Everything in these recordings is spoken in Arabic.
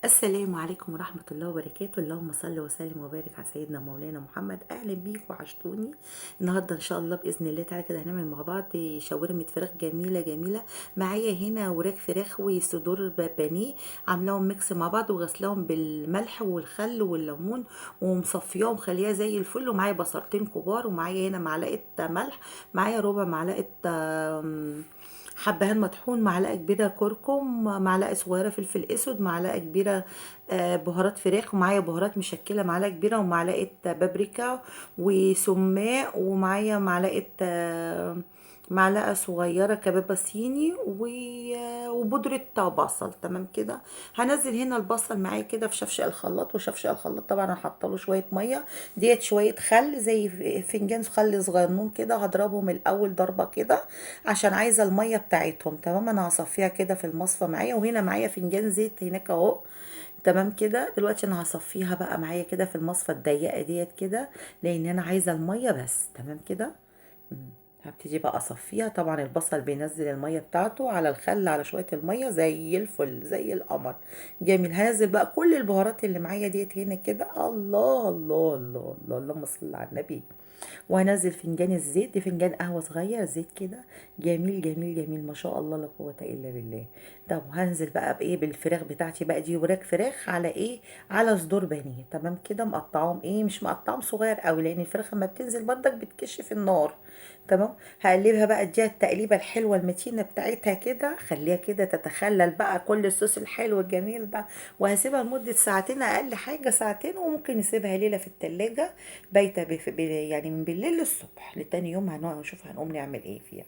السلام عليكم ورحمة الله وبركاته. اللهم صل وسلم وبارك على سيدنا مولانا محمد. أهلا بيك وعشتوني. النهاردة إن شاء الله بإذن الله تعالى كده هنعمل مع بعض شاورمة فراخ جميلة جميلة. معايا هنا وراك فراخ وصدور بانيه، عاملاهم ميكس مع بعض وغسلاهم بالملح والخل والليمون ومصفياهم خليها زي الفل. ومعايا بصلتين كبار، ومعايا هنا معلقة ملح، معايا ربع معلقة حبهان مطحون، معلقه كبيره كركم، معلقه صغيره فلفل اسود، معلقه كبيره بهارات فراخ، ومعايا بهارات مشكله معلقه كبيره، ومعلقه بابريكا وسماق، ومعايا معلقه صغيره كباب صيني وبودره بصل. تمام كده. هنزل هنا البصل معايا كده في شفشق الخلاط، وشفشق الخلاط طبعا انا حاطه له شويه ميه، ديت شويه خل زي فنجان خل صغنون كده. هضربهم الاول ضربه كده عشان عايزه الميه بتاعتهم. تمام. انا هصفيها كده في المصفى معايا، وهنا معايا فنجان زيت هناك اهو. تمام كده. دلوقتي انا هصفيها بقى معايا كده في المصفى الضيقه ديت كده، لان انا عايزه الميه بس. تمام كده. هبتدي بقى اصفيها. طبعا البصل بينزل الميه بتاعته على الخل على شويه الميه زي الفل زي القمر. جميل. هنزل بقى كل البهارات اللي معايا ديت هنا كده. الله الله الله الله، اللهم صل على النبي. وهنزل فنجان الزيت، دي فنجان قهوه صغير زيت كده. جميل جميل جميل، ما شاء الله لا قوه الا بالله. طب هنزل بقى بايه؟ بالفراخ بتاعتي بقى. دي وراك فراخ على ايه؟ على صدور بانيه. تمام كده. مقطعهم ايه؟ مش مقطعهم صغير قوي، لان الفراخ لما بتنزل بردك بتكش النار. تمام. هقلبها بقى، اديها التقليبه الحلوه المتينه بتاعتها كده، خليها كده تتخلل بقى كل الصوص الحلو الجميل ده. وهسيبها لمده ساعتين، اقل حاجه ساعتين، وممكن نسيبها ليله في التلاجة بايته يعني من بالليل للصبح لتاني يوم هنقعد نشوف هنقوم نعمل ايه فيها.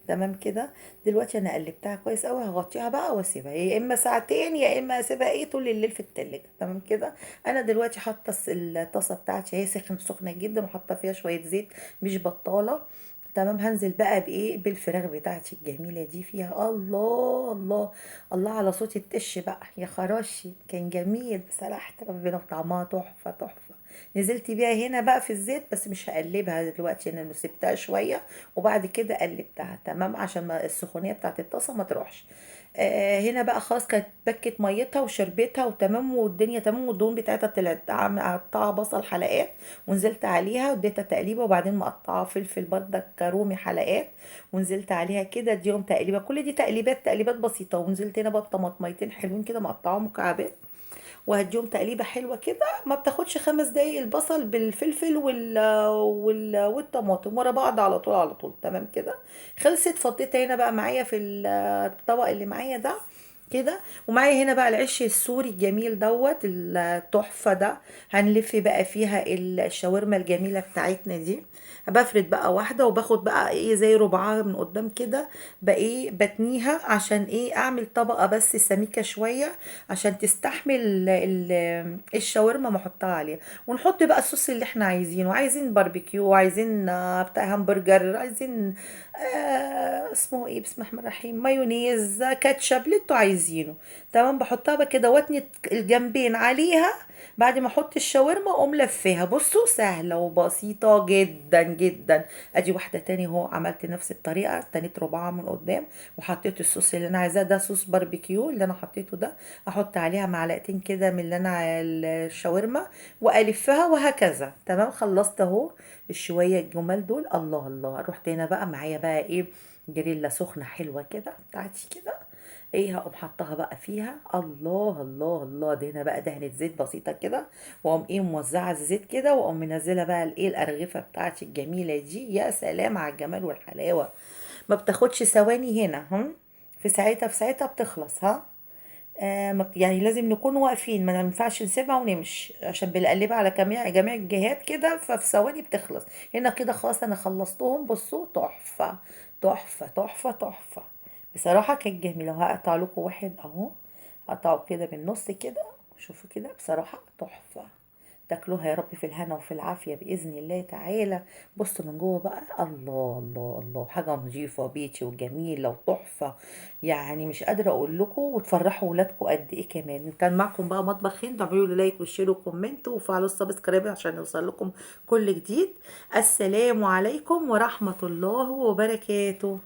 تمام كده. دلوقتي انا قلبتها كويس قوي، هغطيها بقى واسيبها يا اما ساعتين يا اما اسيبها ايه طول الليل في التلاجة. تمام كده. انا دلوقتي حاطه الطاسه بتاعتي هي سخنه جدا، وحاطه فيها شويه زيت مش بطاله. تمام. هنزل بقى بايه؟ بالفراخ بتاعتي الجميله دي فيها. الله الله الله على صوت التش بقى يا خراشي، كان جميل بصراحه ربنا، وطعمها تحفه تحفه. نزلت بيها هنا بقى في الزيت، بس مش هقلبها دلوقتي، انا سبتها شويه وبعد كده قلبتها. تمام. عشان ما السخونيه بتاعت الطاسه ما تروحش. هنا بقى خلاص كانت بكت ميتها وشربتها وتمام، والدنيا تمام، والدهون بتاعتها طلعت. قطعه بصل حلقات ونزلت عليها واديتها تقليبه، وبعدين مقطعه فلفل بردك رومي حلقات ونزلت عليها كده، اديهم تقليبه. كل دي تقليبات بسيطه. ونزلت هنا بقى بطماطميتين حلوين كده مقطعاهم مكعبات، وهديهم تقليبه حلوه كده. ما بتاخدش 5 دقايق، البصل بالفلفل والطماطم ورا بعض على طول على طول. تمام كده. خلصت. فضيتها هنا بقى معايا في الطبق اللي معايا ده كده. ومعايا هنا بقى العيش السوري الجميل دوت التحفه ده. هنلف بقى فيها الشاورما الجميله بتاعتنا دي. بفرد بقى واحده، وباخد بقى ايه زي ربعها من قدام كده، بقى ايه بتنيها عشان ايه؟ اعمل طبقه بس سميكه شويه عشان تستحمل الشاورما ما احطها عليها. ونحط بقى الصوص اللي احنا عايزينه، عايزين باربيكيو، عايزين بتاع همبرجر، عايزين اسمه ايه؟ بسم الله الرحمن الرحيم، مايونيز، كاتشب، اللي انتوا عايزينه. تمام. بحطها بقى كده واتني الجنبين عليها بعد ما احط الشاورما، اقوم لفاها. بصوا سهله وبسيطه جدا جدا. ادي واحده تاني اهو، عملت نفس الطريقه، تنيت ربعها من قدام وحطيت الصوص اللي انا عايزاه، ده صوص باربيكيو اللي انا حطيته ده. احط عليها معلقتين كده من اللي انا الشاورما، والفها وهكذا. تمام. خلصت اهو الشويه الجمال دول. الله الله. رحت هنا بقى معايا بقى ايه؟ جريلا سخنه حلوه كده بتاعتي كده. ايه؟ هقوم حطها بقى فيها. الله الله الله. ده هنا بقى دهنة زيت بسيطه كده، واقوم ايه موزعه الزيت كده، واقوم منزله بقى الايه الارغفه بتاعتي الجميله دي. يا سلام على الجمال والحلاوه. ما بتاخدش ثواني هنا. في ساعتها بتخلص. ها. يعني لازم نكون واقفين، ما ينفعش نسيبها ونمشي، عشان بنقلبها على جميع الجهات كده، ففي ثواني بتخلص. هنا كده خلاص انا خلصتهم. بصوا تحفة تحفة تحفة تحفة. بصراحة كانت جميلة. وهقطع لكم واحد اهو، هقطعه كده بالنص كده. شوفوا كده بصراحة تحفة. تاكلوها يا رب في الهنا وفي العافية بإذن الله تعالى. بصوا من جوه بقى. الله الله الله. حاجة نظيفة بيتي وجميلة وتحفة. يعني مش قادرة أقول لكم. وتفرحوا ولادكم قد إيه كمان. كان معكم بقى مطبخ هند. اعملوا لي لايك وشيروا وكومنت وفعلوا السبسكرايب عشان يوصل لكم كل جديد. السلام عليكم ورحمة الله وبركاته.